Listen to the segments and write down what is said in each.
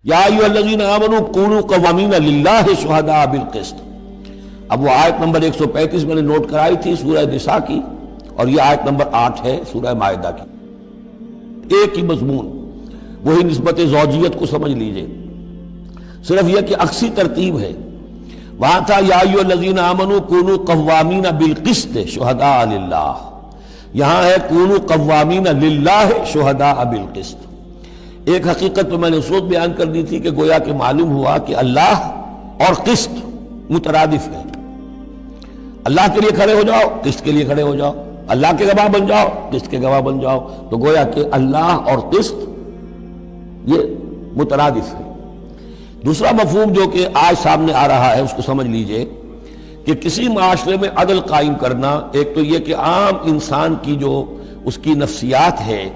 یا ایھا الذین آمنوا کونوا قوامین للہ شہداء بالقسط۔ اب وہ آیت نمبر 135 میں نے نوٹ کرائی تھی سورہ نساء کی، اور یہ آیت نمبر 8 ہے سورہ مائدہ کی، ایک ہی مضمون، وہی نسبت زوجیت کو سمجھ لیجئے، صرف یہ کہ عکسی ترتیب ہے۔ وہاں تھا یا ایھا الذین آمنوا کونوا قوامین بالقسط شہداء للہ، یہاں ہے کونوا قوامین للہ شہداء بالقسط۔ ایک حقیقت تو میں نے اس وقت بیان کر دی تھی کہ گویا کہ معلوم ہوا کہ اللہ اور قسط مترادف ہے۔ اللہ کے لیے کھڑے ہو جاؤ، قسط کے لیے کھڑے ہو جاؤ، اللہ کے گواہ بن جاؤ، قسط کے گواہ بن جاؤ، تو گویا کہ اللہ اور قسط یہ مترادف ہے۔ دوسرا مفہوم جو کہ آج سامنے آ رہا ہے اس کو سمجھ لیجئے کہ کسی معاشرے میں عدل قائم کرنا، ایک تو یہ کہ عام انسان کی جو اس کی نفسیات ہے،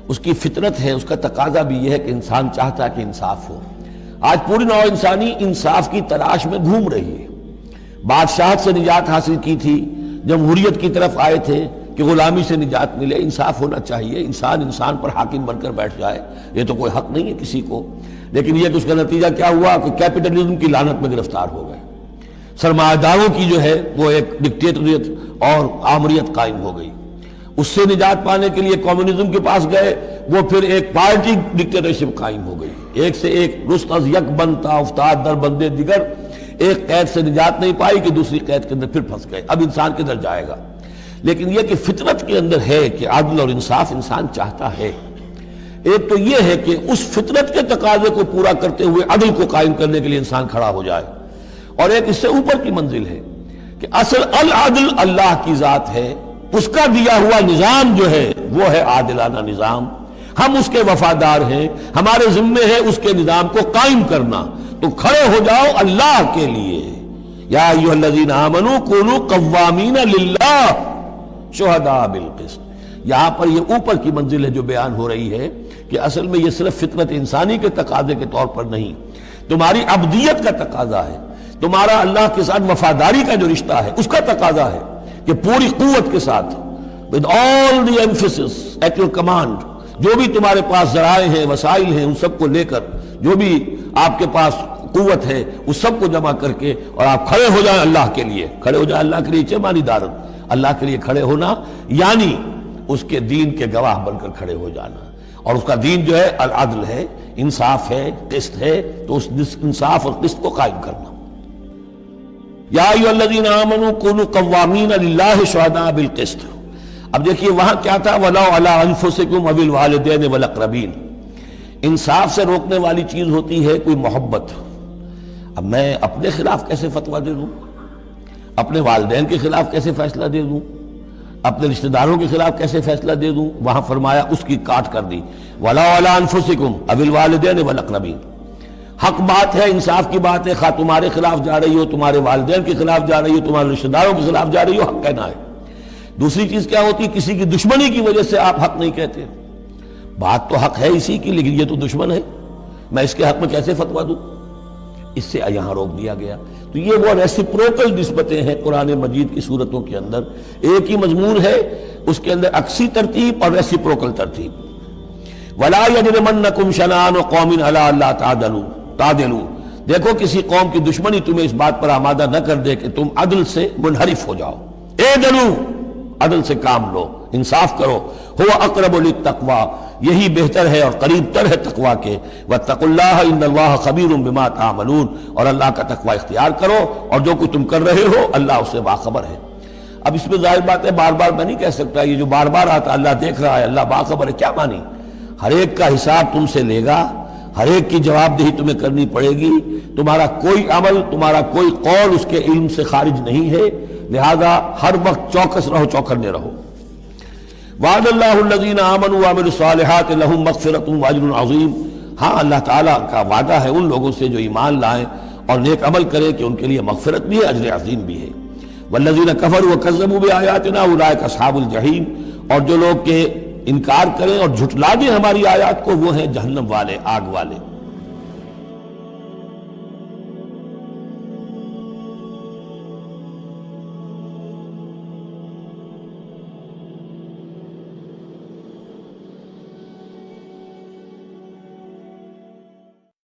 اس کی فطرت ہے، اس کا تقاضا بھی یہ ہے کہ انسان چاہتا ہے کہ انصاف ہو۔ آج پوری نوع انسانی انصاف کی تلاش میں گھوم رہی ہے۔ بادشاہت سے نجات حاصل کی تھی، جمہوریت کی طرف آئے تھے کہ غلامی سے نجات ملے، انصاف ہونا چاہیے، انسان پر حاکم بن کر بیٹھ جائے، یہ تو کوئی حق نہیں ہے کسی کو۔ لیکن یہ کہ اس کا نتیجہ کیا ہوا کہ کیپٹلزم کی لعنت میں گرفتار ہو گئے، سرمایہ داروں کی جو ہے وہ ایک ڈکٹیٹریٹ اور آمریت قائم ہو گئی۔ اس سے نجات پانے کے لیے کمیونزم کے پاس گئے، وہ پھر ایک پارٹی ڈکٹیٹرشپ قائم ہو گئی، ایک سے ایک رست از یک بنتا افتاد در بندے دیگر، ایک قید سے نجات نہیں پائی کہ دوسری قید کے اندر پھر پھنس گئے۔ اب انسان کدھر جائے گا؟ لیکن یہ کہ فطرت کے اندر ہے کہ عدل اور انصاف انسان چاہتا ہے۔ ایک تو یہ ہے کہ اس فطرت کے تقاضے کو پورا کرتے ہوئے عدل کو قائم کرنے کے لیے انسان کھڑا ہو جائے، اور ایک اس سے اوپر کی منزل ہے کہ اصل العدل اللہ کی ذات ہے، اس کا دیا ہوا نظام جو ہے وہ ہے عادلانہ نظام، ہم اس کے وفادار ہیں، ہمارے ذمے ہے اس کے نظام کو قائم کرنا۔ تو کھڑے ہو جاؤ اللہ کے لیے، یا ایھا الذین آمنوا کونوا قوامین للہ شہداء بالقسط۔ یہاں پر یہ اوپر کی منزل ہے جو بیان ہو رہی ہے کہ اصل میں یہ صرف فطرت انسانی کے تقاضے کے طور پر نہیں، تمہاری عبدیت کا تقاضا ہے، تمہارا اللہ کے ساتھ وفاداری کا جو رشتہ ہے اس کا تقاضا ہے کہ پوری قوت کے ساتھ with all the emphasis at your command، جو بھی تمہارے پاس ذرائع ہیں، وسائل ہیں، ان سب کو لے کر، جو بھی آپ کے پاس قوت ہے اس سب کو جمع کر کے، اور آپ کھڑے ہو جائیں اللہ کے لیے۔ کھڑے ہو جائیں اللہ کے لیے چہ مانی دارن، اللہ کے لیے کھڑے ہونا یعنی اس کے دین کے گواہ بن کر کھڑے ہو جانا، اور اس کا دین جو ہے العدل ہے، انصاف ہے، قسط ہے، تو اس انصاف اور قسط کو قائم کرنا۔ یا ایھا الذین آمنوا کونوا قوامین للہ شہداء بالقسط۔ اب دیکھیے وہاں کیا تھا، وَلَوْ عَلَىٰ أَنفُسِكُمْ أَوِ الْوَالِدَيْنِ وَالْأَقْرَبِينَ۔ انصاف سے روکنے والی چیز ہوتی ہے کوئی محبت۔ اب میں اپنے خلاف کیسے فتویٰ دے دوں، اپنے والدین کے خلاف کیسے فیصلہ دے دوں، اپنے رشتہ داروں کے خلاف کیسے فیصلہ دے دوں؟ وہاں فرمایا اس کی کاٹ کر دی، وَلَوْ عَلَىٰ أَنفُسِكُمْ أَوِ الْوَالِدَيْنِ وَالْأَقْرَبِينَ۔ حق بات ہے، انصاف کی بات ہے، خواہ تمہارے خلاف جا رہی ہو، تمہارے والدین کے خلاف جا رہی ہو، تمہارے رشتہ داروں کے خلاف جا رہی ہو، حق کہنا ہے۔ دوسری چیز کیا ہوتی ہے، کسی کی دشمنی کی وجہ سے آپ حق نہیں کہتے۔ بات تو حق ہے اسی کی، لیکن یہ تو دشمن ہے، میں اس کے حق میں کیسے فتویٰ دوں؟ اس سے یہاں روک دیا گیا۔ تو یہ وہ ریسیپروکل نسبتیں ہیں قرآن مجید کی صورتوں کے اندر، ایک ہی مضمون ہے، اس کے اندر عکسی ترتیب اور ریسیپروکل ترتیب۔ وَلَا يَجْرِمَنَّكُمْ شَنَآنُ قَوْمٍ عَلَىٰ أَلَّا تَعْدِلُوا۔ دیکھو کسی قوم کی دشمنی تمہیں اس بات پر آمادہ نہ کر دے کہ تم عدل سے منحرف ہو جاؤ۔ اعدلوا، عدل سے کام لو، انصاف کرو۔ هو اقرب للتقوی، یہی بہتر ہے اور قریب تر ہے تقوی کے۔ واتقوا اللہ ان اللہ خبیر بما تعملون، اور اللہ کا تقوی اختیار کرو، اور جو کچھ تم کر رہے ہو اللہ اس سے باخبر ہے۔ اب اس میں ظاہر بات ہے بار بار میں نہیں کہہ سکتا، یہ جو بار بار آتا اللہ دیکھ رہا ہے، اللہ باخبر ہے، کیا مانی؟ ہر ایک کا حساب تم سے لے گا، ہر ایک کی جواب دہی تمہیں کرنی پڑے گی، تمہارا کوئی عمل، تمہارا کوئی قول اس کے علم سے خارج نہیں ہے، لہذا ہر وقت چوکس رہو، چوکنے رہو۔ وعد اللہ الذین آمنوا وعملوا الصالحات لہم مغفرۃ واجر عظیم۔ ہاں اللہ تعالیٰ کا وعدہ ہے ان لوگوں سے جو ایمان لائیں اور نیک عمل کریں کہ ان کے لیے مغفرت بھی ہے، اجر عظیم بھی ہے۔ والذین کفروا وکذبوا بآیاتنا اولئک اصحاب الجحیم، اور جو لوگ کہ انکار کریں اور جھٹلا دیں ہماری آیات کو، وہ ہیں جہنم والے، آگ والے۔